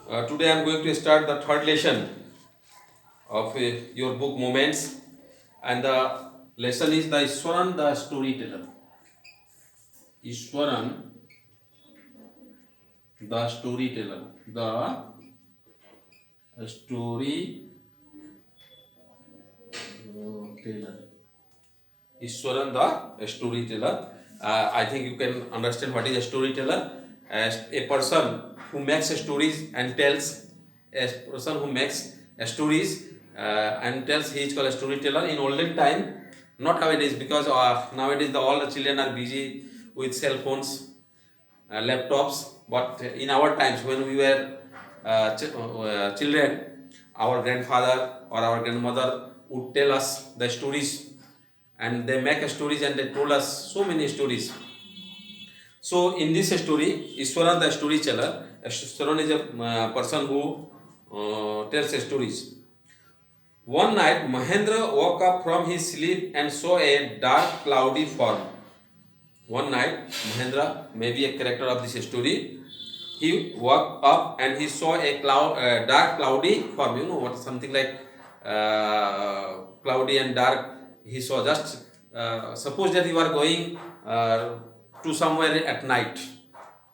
Today I am going to start the third lesson of your book Moments, and the lesson is the Iswaran the storyteller. Iswaran the storyteller. The storyteller. Iswaran the storyteller. I think you can understand what is a storyteller. As a person who makes stories and tells, a person who makes stories and tells, he is called a storyteller. In olden time, not nowadays, because nowadays all the children are busy with cell phones, laptops. But in our times, when we were children, our grandfather or our grandmother would tell us the stories, and they make stories and they told us so many stories. So in this story, Iswaran the storyteller, Iswaran is a person who tells stories. One night, Mahendra woke up from his sleep and saw a dark, cloudy form. One night, Mahendra, maybe a character of this story, he woke up and he saw a dark, cloudy form. You know what? Something like cloudy and dark. He saw just suppose that you are going to somewhere at night,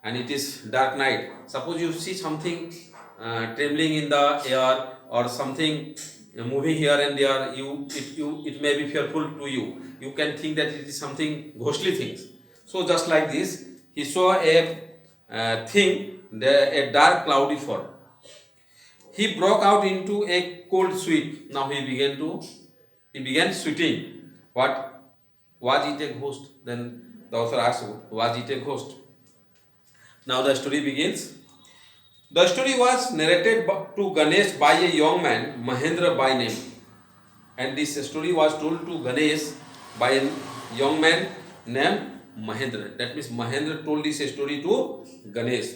and it is dark night. Suppose you see something trembling in the air or something moving here and there. It may be fearful to you. You can think that it is something ghostly things. So just like this, he saw a thing, a dark cloudy form. He broke out into a cold sweat. Now he began sweating. What was it a ghost? Then the author asks, was it a ghost? Now the story begins. The story was narrated to Ganesh by a young man, Mahendra by name. And this story was told to Ganesh by a young man named Mahendra. That means Mahendra told this story to Ganesh.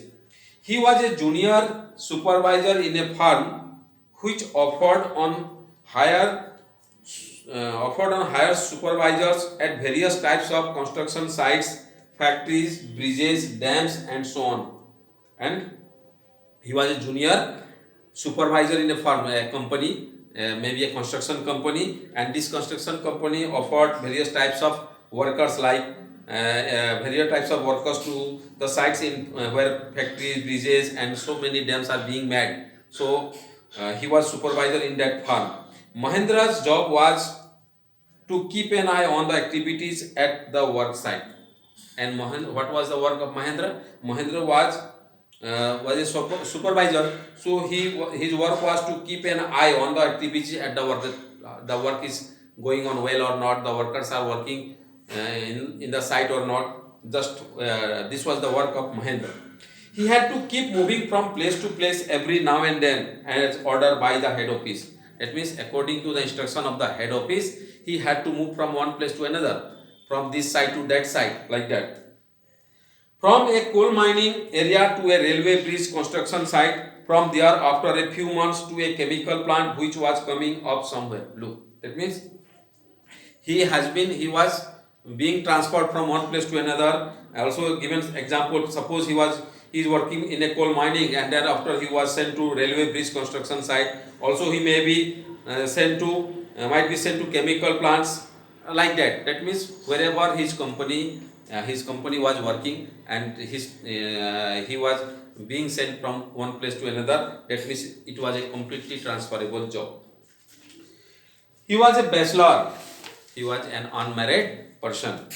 He was a junior supervisor in a firm which higher offered on hire supervisors at various types of construction sites, factories, bridges, dams, and so on. And he was a junior supervisor in a firm, a company, maybe a construction company, and this construction company offered various types of workers, like various types of workers to the sites in where factories, bridges, and so many dams are being made. So he was supervisor in that firm. Mahendra's job was to keep an eye on the activities at the work site. And what was the work of Mahendra? Mahendra was a supervisor, so his work was to keep an eye on the activities at the work. The work is going on well or not. The workers are working in the site or not. Just this was the work of Mahendra. He had to keep moving from place to place every now and then, as ordered by the head office. That means, according to the instruction of the head office, he had to move from one place to another, from this side to that side, like that. From a coal mining area to a railway bridge construction site, from there after a few months to a chemical plant which was coming up somewhere. Look, that means he was being transferred from one place to another. Also given example, suppose he is working in a coal mining, and then after he was sent to railway bridge construction site. Also he may be might be sent to chemical plants, like that. That means wherever his company was working, and he was being sent from one place to another. That means it was a completely transferable job. He was a bachelor. He was an unmarried person.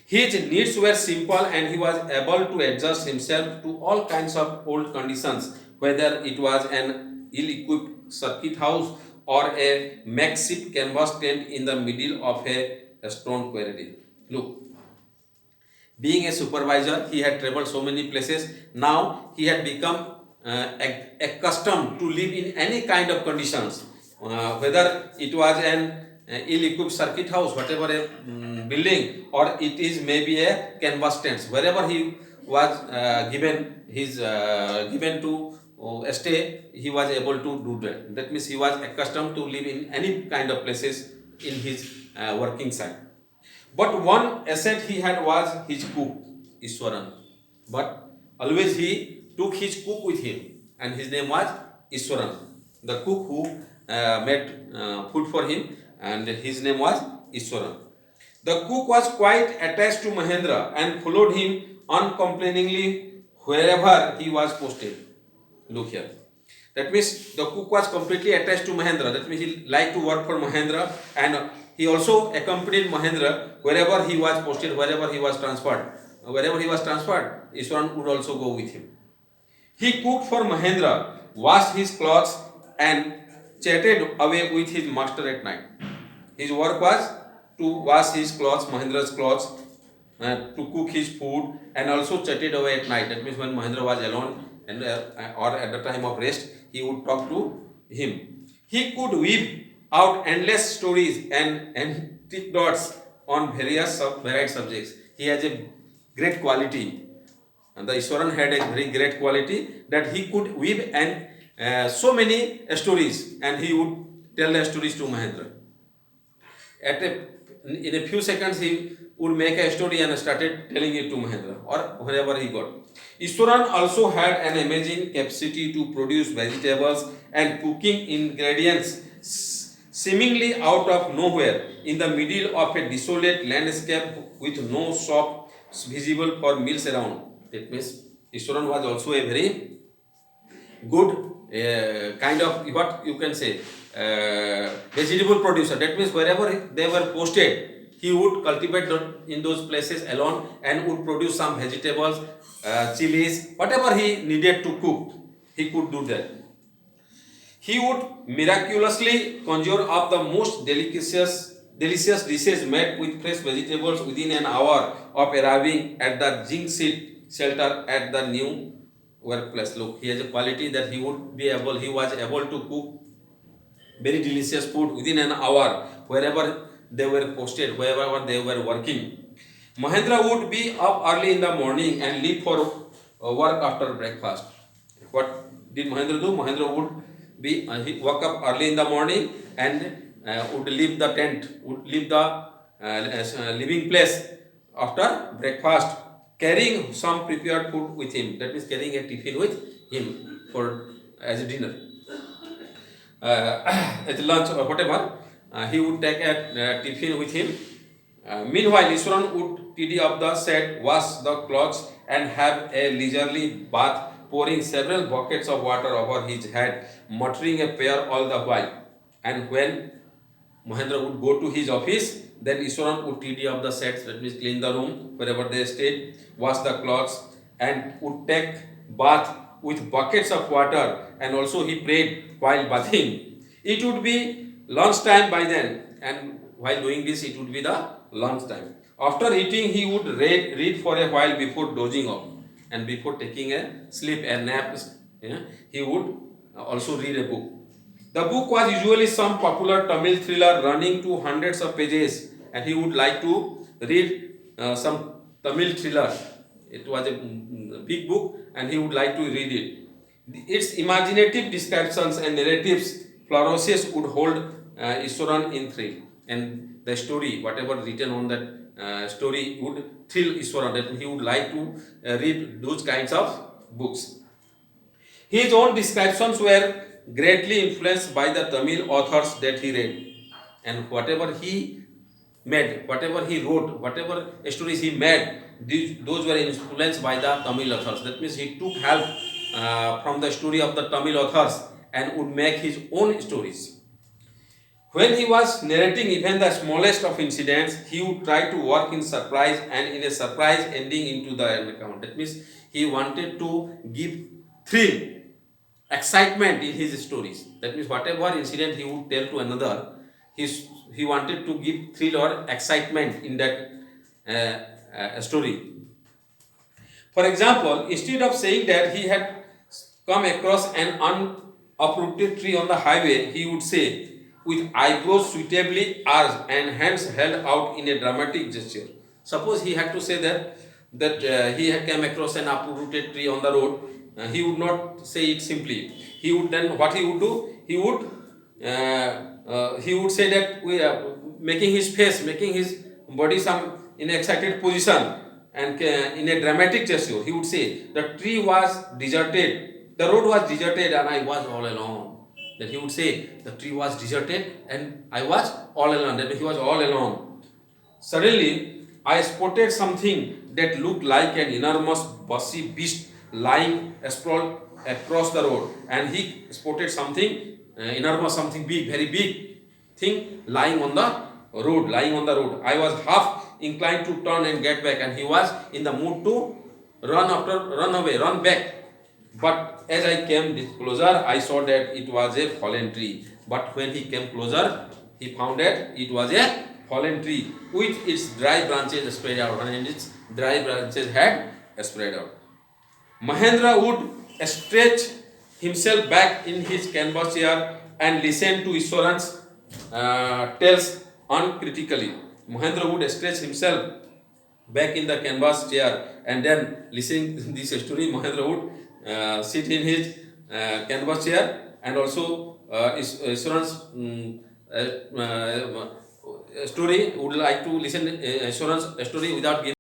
His needs were simple, and he was able to adjust himself to all kinds of old conditions, whether it was an ill equipped circuit house or a makeshift canvas tent in the middle of a stone quarry. Look, being a supervisor, he had traveled so many places. Now he had become accustomed to live in any kind of conditions, whether it was an ill-equipped circuit house, whatever a building, or it is maybe a canvas tent. Wherever he was given to stay, he was able to do that. That means he was accustomed to live in any kind of places in his working site. But one asset he had was his cook, Iswaran. But always he took his cook with him. and his name was Iswaran. The cook who made food for him, and his name was Iswaran. The cook was quite attached to Mahendra and followed him uncomplainingly wherever he was posted. Look here. That means the cook was completely attached to Mahendra. That means he liked to work for Mahendra, and he also accompanied Mahendra wherever he was posted, wherever he was transferred. Wherever he was transferred, Iswaran would also go with him. He cooked for Mahendra, washed his clothes, and chatted away with his master at night. His work was to wash his clothes, Mahendra's clothes, to cook his food, and also chatted away at night. That means when Mahendra was alone and or at the time of rest, he would talk to him. He could weave out endless stories and anecdotes on varied subjects. He has a great quality, and the Iswaran had a very great quality that he could weave and so many stories, and he would tell the stories to Mahendra. In a few seconds, he would make a story and started telling it to Mahendra or wherever he got. Iswaran also had an amazing capacity to produce vegetables and cooking ingredients seemingly out of nowhere in the middle of a desolate landscape with no shop visible for meals around. That means Iswaran was also a very good kind of, what you can say, vegetable producer. That means wherever they were posted, he would cultivate in those places alone and would produce some vegetables, chilies, whatever he needed to cook, he could do that. He would miraculously conjure up the most delicious dishes made with fresh vegetables within an hour of arriving at the zinc shelter at the new workplace. Look, he has a quality that he was able to cook very delicious food within an hour wherever they were posted, wherever they were working. Mahendra would be up early in the morning and leave for work after breakfast. What did Mahendra do? Mahendra would he woke up early in the morning and would leave the tent, would leave the living place after breakfast, carrying some prepared food with him. That means carrying a tiffin with him for as a dinner, as lunch or whatever. He would take a tiffin with him. Meanwhile, Iswaran would tidy up the set, wash the clothes, and have a leisurely bath, pouring several buckets of water over his head, muttering a prayer all the while. And when Mahendra would go to his office, then Iswaran would tidy up the sets, that means clean the room wherever they stayed, wash the clothes, and would take bath with buckets of water, and also he prayed while bathing. It would be lunchtime by then, and while doing this, it would be the lunchtime. After eating, he would read for a while before dozing off, and before taking a sleep, a nap. He would also read a book. The book was usually some popular Tamil thriller running to hundreds of pages, and he would like to read some Tamil thriller. It was a big book, and he would like to read it. Its imaginative descriptions and narratives flourishes would hold Iswaran in thrill, and the story, whatever written on that story, would thrill Iswaran. That he would like to read those kinds of books. His own descriptions were greatly influenced by the Tamil authors that he read, and whatever he made, whatever he wrote, whatever stories he made, those were influenced by the Tamil authors. That means he took help from the story of the Tamil authors and would make his own stories. When he was narrating even the smallest of incidents, he would try to work in surprise and in a surprise ending into the account. That means he wanted to give thrill, excitement in his stories. That means whatever incident he would tell to another, he wanted to give thrill or excitement in that story. For example, instead of saying that he had come across an uprooted tree on the highway, he would say, with eyebrows suitably arched and hands held out in a dramatic gesture. Suppose he had to say that he had come across an uprooted tree on the road, he would not say it simply. He would then, what he would do? He would say that we are making his face, making his body some in excited position, and in a dramatic gesture, he would say the tree was deserted the road was deserted and I was all alone. Then he would say, the tree was deserted and I was all alone. Then he was all alone. Suddenly, I spotted something that looked like an enormous bushy beast lying sprawled across the road. And he spotted something enormous, something big, very big thing lying on the road, lying on the road. I was half inclined to turn and get back, and he was in the mood to run away, run back. But as I came closer, I saw that it was a fallen tree. But when he came closer, he found that it was a fallen tree with its dry branches spread out, and its dry branches had spread out. Mahendra would stretch himself back in his canvas chair and listen to Iswaran's tales uncritically. Mahendra would stretch himself back in the canvas chair and then listening this story. Mahendra would sit in his canvas chair and also Iswaran's story, would like to listen Iswaran's story without giving